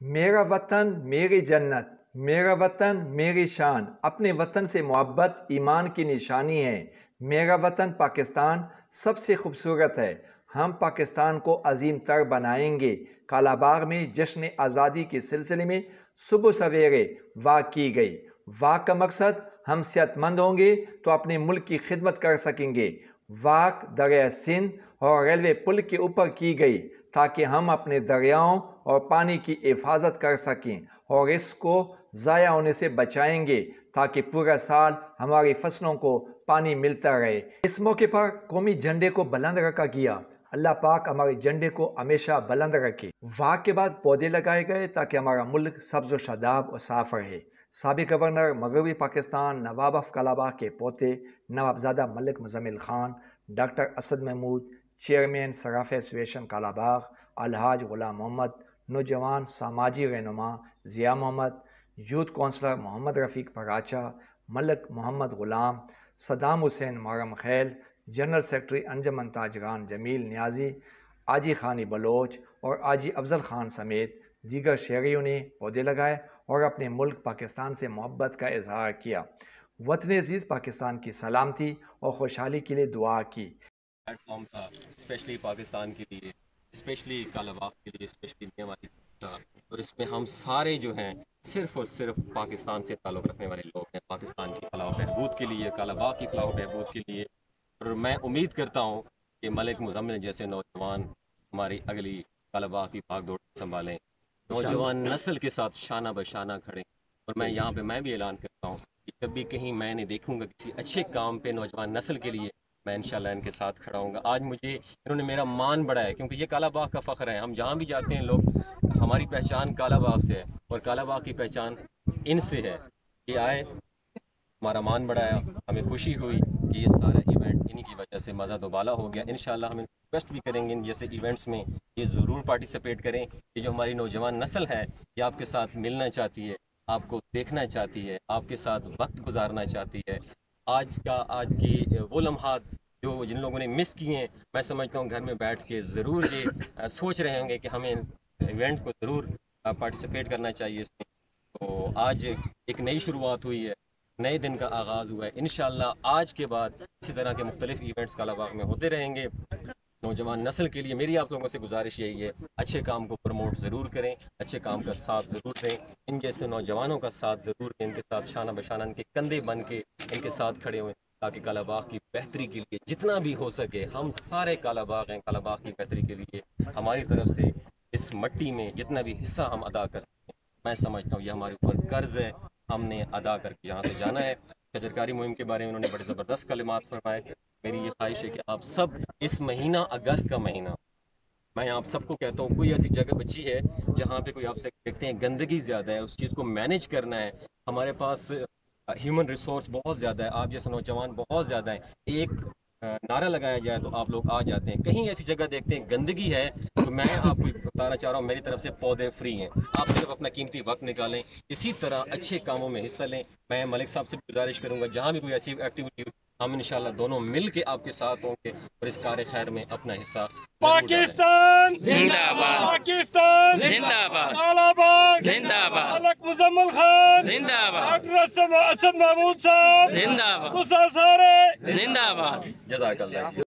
میرا وطن میری جنت، میرا وطن میری شان، اپنے وطن سے محبت ایمان کی نشانی ہے۔ میرا وطن پاکستان سب سے خوبصورت ہے، ہم پاکستان کو عظیم تر بنائیں گے۔ کالا باغ میں جشن آزادی کے سلسلے میں صبح سویرے واک کی گئی۔ واک کا مقصد ہم صحت مند ہوں گے تو اپنے ملک کی خدمت کر سکیں گے۔ واک دریائے سندھ اور ریلوے پل کے اوپر کی گئی تاکہ ہم اپنے دریاؤں اور پانی کی حفاظت کر سکیں اور اس کو ضائع ہونے سے بچائیں گے تاکہ پورا سال ہماری فصلوں کو پانی ملتا رہے۔ اس موقع پر قومی جھنڈے کو بلند رکھا گیا۔ اللہ پاک ہمارے جھنڈے کو ہمیشہ بلند رکھے۔ واک کے بعد پودے لگائے گئے تاکہ ہمارا ملک سبز و شاداب اور صاف رہے۔ سابق گورنر مغربی پاکستان نواب آف کالا باغ کے پوتے نوابزادہ ملک مزمل خان، ڈاکٹر اسد محمود، چیئرمین صراف ایسوسیشن کالا باغ، الحاج غلام محمد، نوجوان سماجی رہنما Zia Muhammad, youth councillor Muhammad Rafiq Paracha, Malik Muhammad Ghulam, Saddam Hussain Muharram Khel, general secretary انجمن تاجران جمیل نیازی، آجی خانی بلوچ اور آجی افضل خان سمیت دیگر شہریوں نے پودے لگائے اور اپنے ملک پاکستان سے محبت کا اظہار کیا۔ وطن عزیز پاکستان کی سلامتی اور خوشحالی کے لیے دعا کی۔ پلیٹ فارم تھا اسپیشلی پاکستان کے لیے، اسپیشلی کالا باغ کے لیے، اسپیشلی میاں تھا، اور اس میں ہم سارے جو ہیں صرف اور صرف پاکستان سے تعلق رکھنے والے لوگ ہیں، پاکستان کی فلاح و بہبود کے لیے، کالا باغ کی فلاح و بہبود کے لیے۔ اور میں امید کرتا ہوں کہ ملک مزمل جیسے نوجوان ہماری اگلی کالا باغ کی بھاگ دوڑ سنبھالیں، نوجوان نسل کے ساتھ شانہ بشانہ کھڑیں۔ اور میں یہاں پہ میں بھی اعلان کرتا ہوں کہ کبھی کہیں میں نے دیکھوں گا کسی اچھے کام پہ نوجوان نسل کے لیے، میں انشاءاللہ ان کے ساتھ کھڑا ہوں گا۔ آج مجھے انہوں نے میرا مان بڑھایا کیونکہ یہ کالا باغ کا فخر ہے۔ ہم جہاں بھی جاتے ہیں لوگ، ہماری پہچان کالا باغ سے ہے اور کالا باغ کی پہچان ان سے ہے۔ یہ آئے، ہمارا مان بڑھایا، ہمیں خوشی ہوئی کہ یہ سارا ایونٹ انہی کی وجہ سے مزہ دوبالا ہو گیا۔ انشاءاللہ ہم ریکویسٹ بھی کریں گے ان جیسے ایونٹس میں یہ ضرور پارٹیسپیٹ کریں کہ جو ہماری نوجوان نسل ہے یہ آپ کے ساتھ ملنا چاہتی ہے، آپ کو دیکھنا چاہتی ہے، آپ کے ساتھ وقت گزارنا چاہتی ہے۔ آج کی وہ لمحات جو جن لوگوں نے مس کیے ہیں، میں سمجھتا ہوں گھر میں بیٹھ کے ضرور یہ سوچ رہے ہوں گے کہ ہمیں ایونٹ کو ضرور پارٹیسپیٹ کرنا چاہیے اس میں۔ تو آج ایک نئی شروعات ہوئی ہے، نئے دن کا آغاز ہوا ہے۔ انشاءاللہ آج کے بعد اسی طرح کے مختلف ایونٹس کالا باغ میں ہوتے رہیں گے۔ نوجوان نسل کے لیے میری آپ لوگوں سے گزارش یہی ہے، اچھے کام کو پروموٹ ضرور کریں، اچھے کام کا ساتھ ضرور دیں، ان جیسے نوجوانوں کا ساتھ ضرور دیں، ان کے ساتھ شانہ بشانہ ان کے کندھے بن کے ان کے ساتھ کھڑے ہوئیں تاکہ کالا باغ کی بہتری کے لیے جتنا بھی ہو سکے، ہم سارے کالا باغ ہیں، کالا باغ کی بہتری کے لیے ہماری طرف سے اس مٹی میں جتنا بھی حصہ ہم ادا کر سکیں، میں سمجھتا ہوں یہ ہمارے اوپر قرض ہے، ہم نے ادا کر کے یہاں سے جانا ہے۔ شجرکاری مہم کے بارے میں انہوں نے بڑے زبردست کلمات فرمائے۔ میری یہ خواہش ہے کہ آپ سب اس مہینہ اگست کا مہینہ، میں آپ سب کو کہتا ہوں کوئی ایسی جگہ بچی ہے جہاں پہ کوئی آپ سے دیکھتے ہیں گندگی زیادہ ہے، اس چیز کو مینیج کرنا ہے۔ ہمارے پاس ہیومن ریسورس بہت زیادہ ہے، آپ جیسے نوجوان بہت زیادہ ہیں، ایک نعرہ لگایا جائے تو آپ لوگ آ جاتے ہیں۔ کہیں ایسی جگہ دیکھتے ہیں گندگی ہے تو میں آپ کو بتانا چاہ رہا ہوں میری طرف سے پودے فری ہیں، آپ صرف اپنا قیمتی وقت نکالیں، اسی طرح اچھے کاموں میں حصہ لیں۔ میں ملک صاحب سے گزارش کروں گا جہاں بھی کوئی ایسی ایکٹیویٹی ہم انشاءاللہ دونوں مل کے آپ کے ساتھ ہوں گے اور اس کار خیر میں اپنا حصہ پاکستان زندہ باد، پاکستان زندہ باد، کالا باغ زندہ باد، ملک مزمل خان زندہ باد، ڈاکٹر اسد محمود صاحب زندہ باد، سارے زندہ باد۔ جزاک اللہ۔